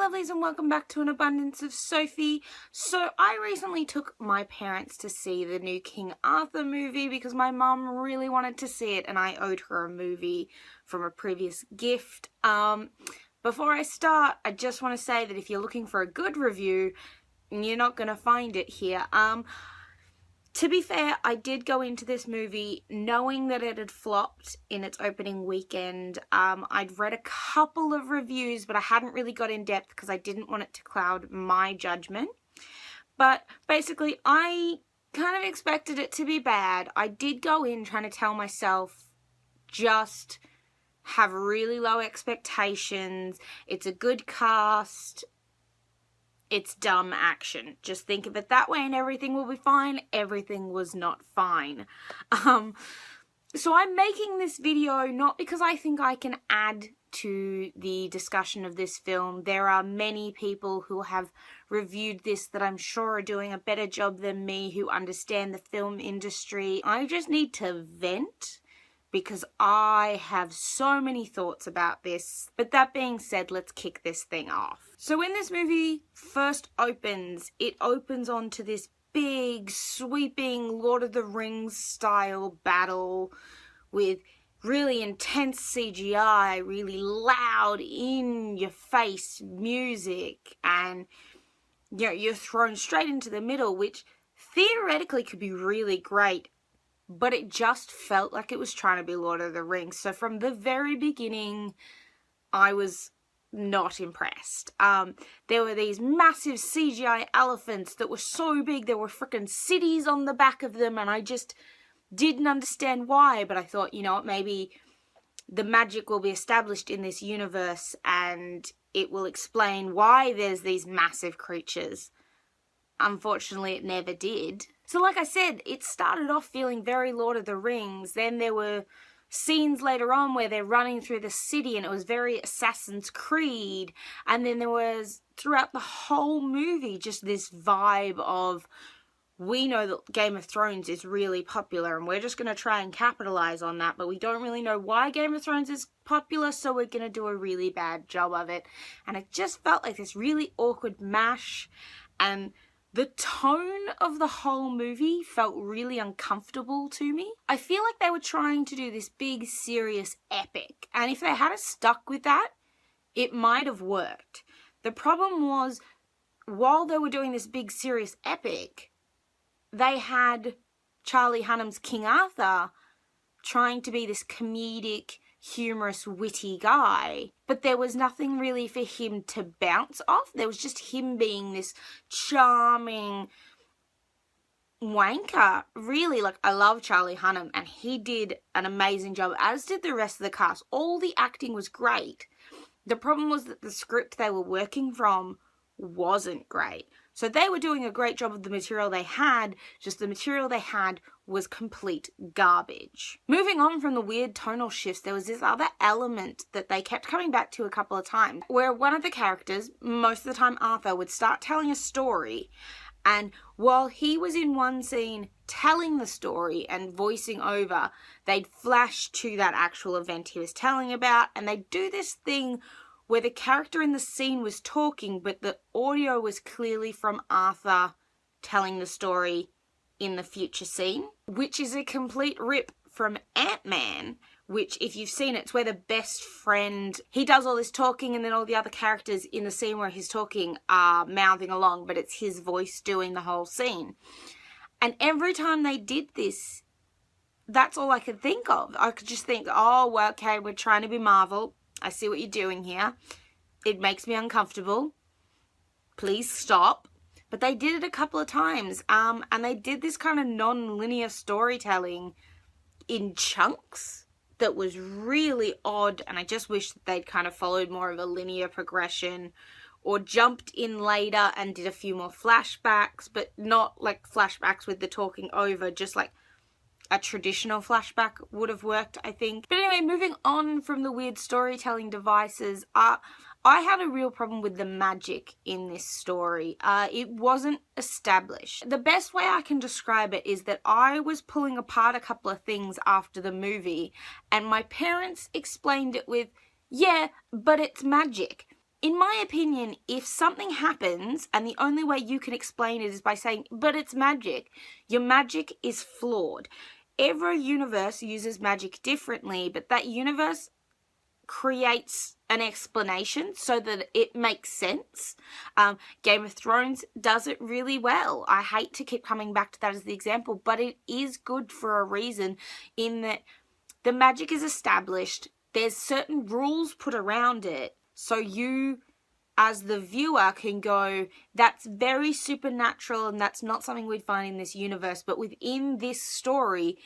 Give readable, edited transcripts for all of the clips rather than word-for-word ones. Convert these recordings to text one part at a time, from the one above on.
lovelies, and welcome back to An Abundance of Sophie. So I recently took my parents to see the new King Arthur movie because my mum really wanted to see it and I owed her a movie from a previous gift. Before I start, I just want to say that if you're looking for a good review, you're not going to find it here. To be fair, I did go into this movie knowing that it had flopped in its opening weekend. I'd read a couple of reviews, but I hadn't really got in depth because I didn't want it to cloud my judgment. But basically, I kind of expected it to be bad. I did go in trying to tell myself, just have really low expectations. It's a good cast. It's dumb action. Just think of it that way and everything will be fine. Everything was not fine. So I'm making this video not because I think I can add to the discussion of this film. There are many people who have reviewed this that I'm sure are doing a better job than me, who understand the film industry. I just need to vent because I have so many thoughts about this. But that being said, let's kick this thing off. So when this movie first opens, it opens onto this big, sweeping Lord of the Rings style battle with really intense CGI, really loud, in-your-face music, and you're thrown straight into the middle, which theoretically could be really great, but it just felt like it was trying to be Lord of the Rings. So from the very beginning, I was not impressed. There were these massive CGI elephants that were so big, there were freaking cities on the back of them, and I just didn't understand why, but I thought, you know what, maybe the magic will be established in this universe and it will explain why there's these massive creatures. Unfortunately, it never did. So like I said, it started off feeling very Lord of the Rings. Then there were scenes later on where they're running through the city and it was very Assassin's Creed. And then there was, throughout the whole movie, just this vibe of, we know that Game of Thrones is really popular and we're just going to try and capitalize on that, but we don't really know why Game of Thrones is popular, so we're going to do a really bad job of it. And it just felt like this really awkward mash, and the tone of the whole movie felt really uncomfortable to me. I feel like they were trying to do this big, serious epic, and if they had stuck with that, it might have worked. The problem was, while they were doing this big, serious epic, they had Charlie Hunnam's King Arthur trying to be this comedic, humorous, witty guy, but there was nothing really for him to bounce off. There was just him being this charming wanker. Really, like, I love Charlie Hunnam and he did an amazing job, as did the rest of the cast. All the acting was great. The problem was that the script they were working from wasn't great. So they were doing a great job of the material they had, just the material they had was complete garbage. Moving on from the weird tonal shifts, there was this other element that they kept coming back to a couple of times, where one of the characters, most of the time Arthur, would start telling a story, and while he was in one scene telling the story and voicing over, they'd flash to that actual event he was telling about, and they'd do this thing where the character in the scene was talking, but the audio was clearly from Arthur telling the story in the future scene, which is a complete rip from Ant-Man, which, if you've seen it, it's where the best friend, he does all this talking and then all the other characters in the scene where he's talking are mouthing along, but it's his voice doing the whole scene. And every time they did this, that's all I could think of. I could just think, oh, well, okay, we're trying to be Marvel. I see what you're doing here. It makes me uncomfortable. Please stop. But they did it a couple of times. And they did this kind of non-linear storytelling in chunks that was really odd. And I just wish that they'd kind of followed more of a linear progression, or jumped in later and did a few more flashbacks, but not like flashbacks with the talking over, just like a traditional flashback would have worked, I think. But anyway, moving on from the weird storytelling devices, I had a real problem with the magic in this story. It wasn't established. The best way I can describe it is that I was pulling apart a couple of things after the movie, and my parents explained it with, yeah, but it's magic. in my opinion, if something happens and the only way you can explain it is by saying, but it's magic, your magic is flawed. Every universe uses magic differently, but that universe creates an explanation so that it makes sense. Game of Thrones does it really well. I hate to keep coming back to that as the example, but it is good for a reason, in that the magic is established. There's certain rules put around it, so you as the viewer can go, that's very supernatural and that's not something we'd find in this universe, but within this story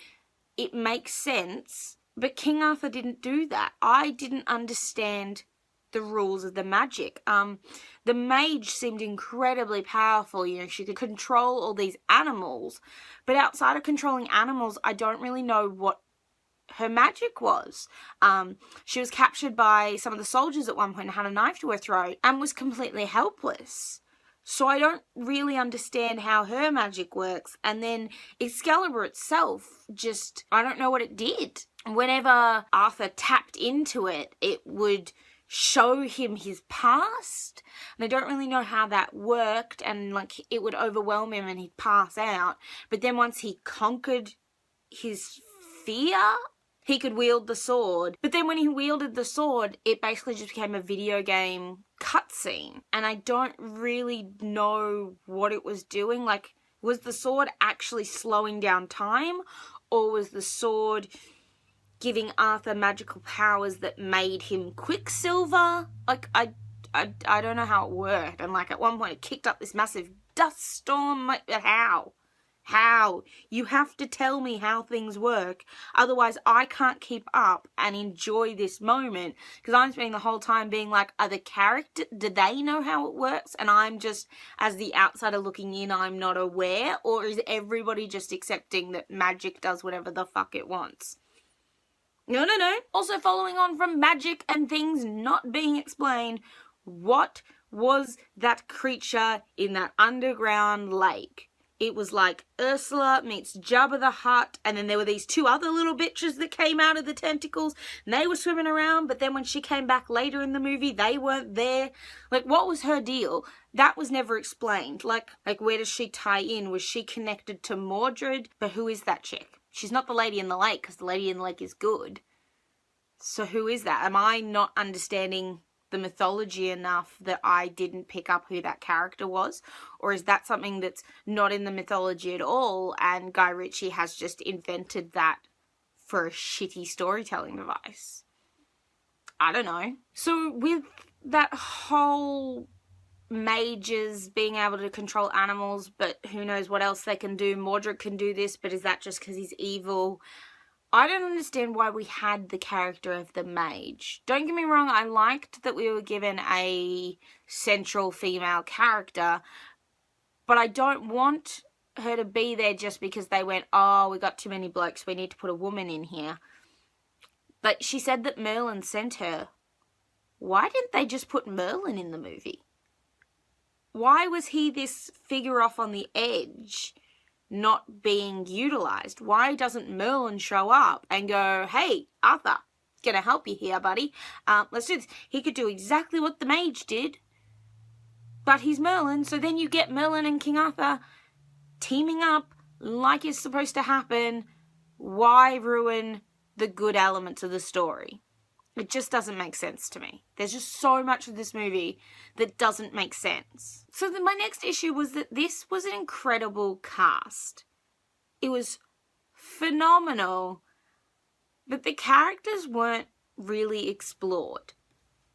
it makes sense. But King Arthur didn't do that. I didn't understand the rules of the magic. The mage seemed incredibly powerful. You know, she could control all these animals, but outside of controlling animals, I don't really know what her magic was. She was captured by some of the soldiers at one point and had a knife to her throat and was completely helpless. So I don't really understand how her magic works. And then Excalibur itself, just, I don't know what it did. Whenever Arthur tapped into it, it would show him his past. And I don't really know how that worked, and like it would overwhelm him and he'd pass out. But then once he conquered his fear, he could wield the sword. But then when he wielded the sword, it basically just became a video game cutscene. And I don't really know what it was doing. Like, was the sword actually slowing down time? Or was the sword giving Arthur magical powers that made him Quicksilver? Like, I don't know how it worked. And like at one point it kicked up this massive dust storm. Like, how? How? You have to tell me how things work. Otherwise, I can't keep up and enjoy this moment. Because I'm spending the whole time being like, are the character, do they know how it works? And I'm just, as the outsider looking in, I'm not aware? Or is everybody just accepting that magic does whatever the fuck it wants? No. Also, following on from magic and things not being explained, what was that creature in that underground lake? It was like Ursula meets Jabba the Hutt, and then there were these two other little bitches that came out of the tentacles, and they were swimming around, but then when she came back later in the movie, they weren't there. Like, what was her deal? That was never explained. Like where does she tie in? Was she connected to Mordred? But who is that chick? She's not the lady in the lake, because the lady in the lake is good. So who is that? Am I not understanding the mythology enough that I didn't pick up who that character was? Or is that something that's not in the mythology at all and Guy Ritchie has just invented that for a shitty storytelling device? I don't know. So with that whole mages being able to control animals, but who knows what else they can do. Mordred can do this, but is that just because he's evil? I don't understand why we had the character of the mage. Don't get me wrong, I liked that we were given a central female character, but I don't want her to be there just because they went, oh, we got too many blokes, we need to put a woman in here. But she said that Merlin sent her. Why didn't they just put Merlin in the movie? Why was he this figure off on the edge, not being utilized? Why doesn't Merlin show up and go, hey, Arthur, gonna help you here, buddy. Let's do this. He could do exactly what the mage did, but he's Merlin, so then you get Merlin and King Arthur teaming up like it's supposed to happen. Why ruin the good elements of the story? It just doesn't make sense to me. There's just so much of this movie that doesn't make sense. So my next issue was that this was an incredible cast. It was phenomenal, but the characters weren't really explored.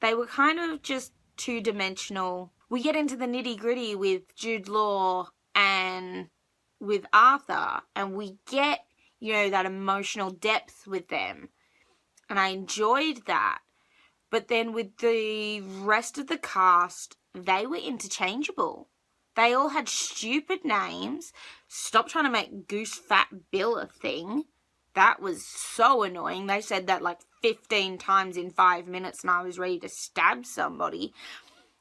They were kind of just two-dimensional. We get into the nitty-gritty with Jude Law and with Arthur, and we get, you know, that emotional depth with them. And I enjoyed that. But then with the rest of the cast, they were interchangeable. They all had stupid names. Stop trying to make Goose Fat Bill a thing. That was so annoying. They said that like 15 times in 5 minutes and I was ready to stab somebody.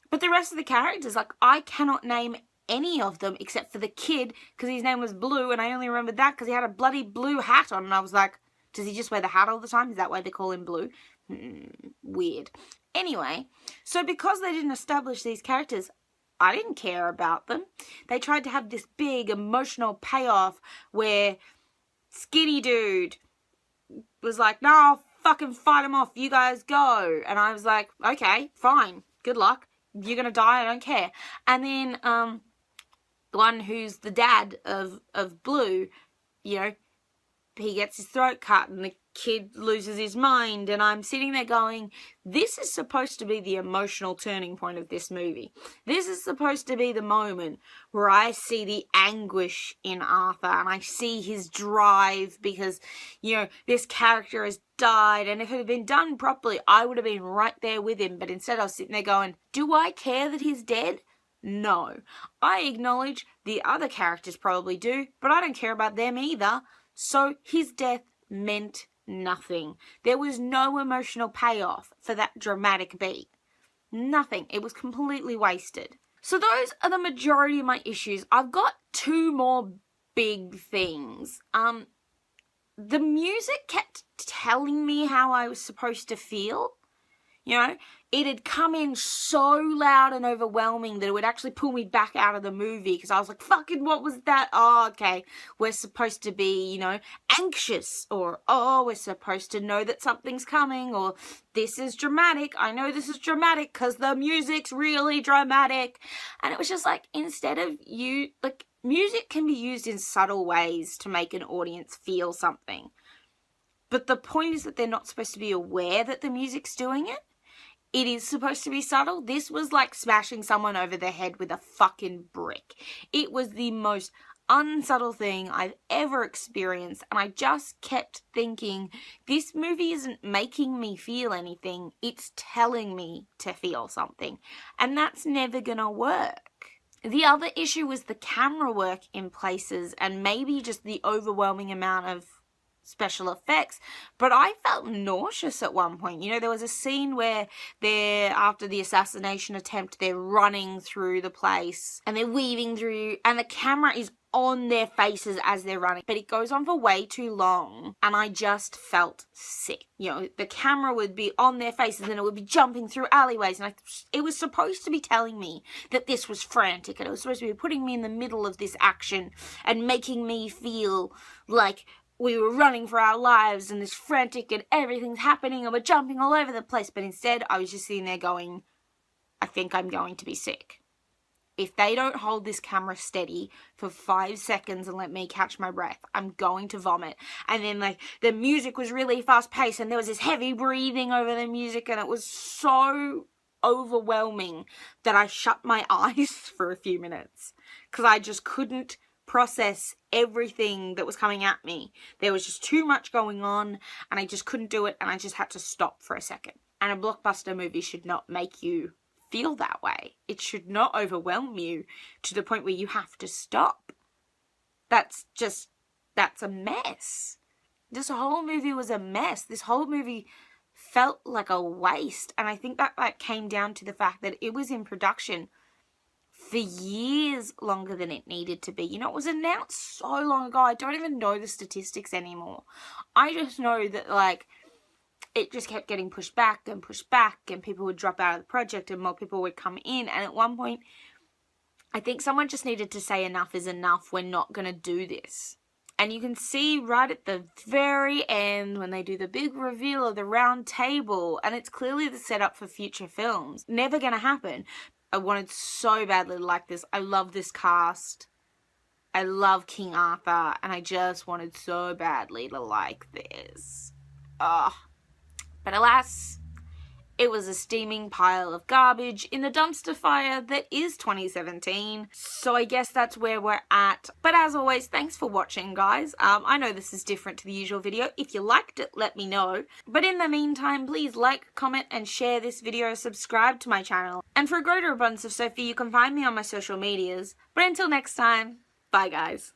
But the rest of the characters, like, I cannot name any of them except for the kid because his name was Blue, and I only remembered that because he had a bloody blue hat on, and I was like, does he just wear the hat all the time? Is that why they call him Blue? Weird. Anyway, so because they didn't establish these characters, I didn't care about them. They tried to have this big emotional payoff where skinny dude was like, no, I'll fucking fight him off, you guys go. And I was like, okay, fine, good luck. You're gonna die, I don't care. And then the one who's the dad of Blue, you know, he gets his throat cut and the kid loses his mind, and I'm sitting there going, this is supposed to be the emotional turning point of this movie. This is supposed to be the moment where I see the anguish in Arthur and I see his drive because, you know, this character has died, and if it had been done properly, I would have been right there with him. But instead I was sitting there going, do I care that he's dead? No. I acknowledge the other characters probably do, but I don't care about them either. So his death meant nothing. There was no emotional payoff for that dramatic beat. Nothing. It was completely wasted. So those are the majority of my issues. I've got two more big things. The music kept telling me how I was supposed to feel. You know, it had come in so loud and overwhelming that it would actually pull me back out of the movie because I was like, fucking, what was that? Oh, okay, we're supposed to be, you know, anxious, or, oh, we're supposed to know that something's coming, or this is dramatic. I know this is dramatic because the music's really dramatic. And it was just like, instead of music can be used in subtle ways to make an audience feel something. But the point is that they're not supposed to be aware that the music's doing it. It is supposed to be subtle. This was like smashing someone over the head with a fucking brick. It was the most unsubtle thing I've ever experienced, and I just kept thinking, this movie isn't making me feel anything, it's telling me to feel something, and that's never gonna work. The other issue was the camera work in places, and maybe just the overwhelming amount of special effects, but I felt nauseous at one point. You know, there was a scene where they're, after the assassination attempt, they're running through the place and they're weaving through, and the camera is on their faces as they're running, but it goes on for way too long, and I just felt sick. You know, the camera would be on their faces and it would be jumping through alleyways, and it was supposed to be telling me that this was frantic, and it was supposed to be putting me in the middle of this action and making me feel like we were running for our lives and this frantic and everything's happening and we're jumping all over the place. But instead, I was just sitting there going, I think I'm going to be sick. If they don't hold this camera steady for 5 seconds and let me catch my breath, I'm going to vomit. And then, like, the music was really fast paced and there was this heavy breathing over the music, and it was so overwhelming that I shut my eyes for a few minutes because I just couldn't process everything that was coming at me. There was just too much going on and I just couldn't do it, and I just had to stop for a second. And a blockbuster movie should not make you feel that way. It should not overwhelm you to the point where you have to stop. That's a mess. This whole movie was a mess. This whole movie felt like a waste, and I think that came down to the fact that it was in production for years longer than it needed to be. You know, it was announced so long ago, I don't even know the statistics anymore. I just know that, like, it just kept getting pushed back, and people would drop out of the project and more people would come in. And at one point, I think someone just needed to say enough is enough, we're not going to do this. And you can see right at the very end when they do the big reveal of the round table, and it's clearly the setup for future films. Never going to happen. I wanted so badly to like this. I love this cast. I love King Arthur, and I just wanted so badly to like this. Ugh. But alas, it was a steaming pile of garbage in the dumpster fire that is 2017. So I guess that's where we're at. But as always, thanks for watching, guys. I know this is different to the usual video. If you liked it, let me know. But in the meantime, please like, comment, and share this video. Subscribe to my channel. And for a greater abundance of Sophie, you can find me on my social medias. But until next time, bye, guys.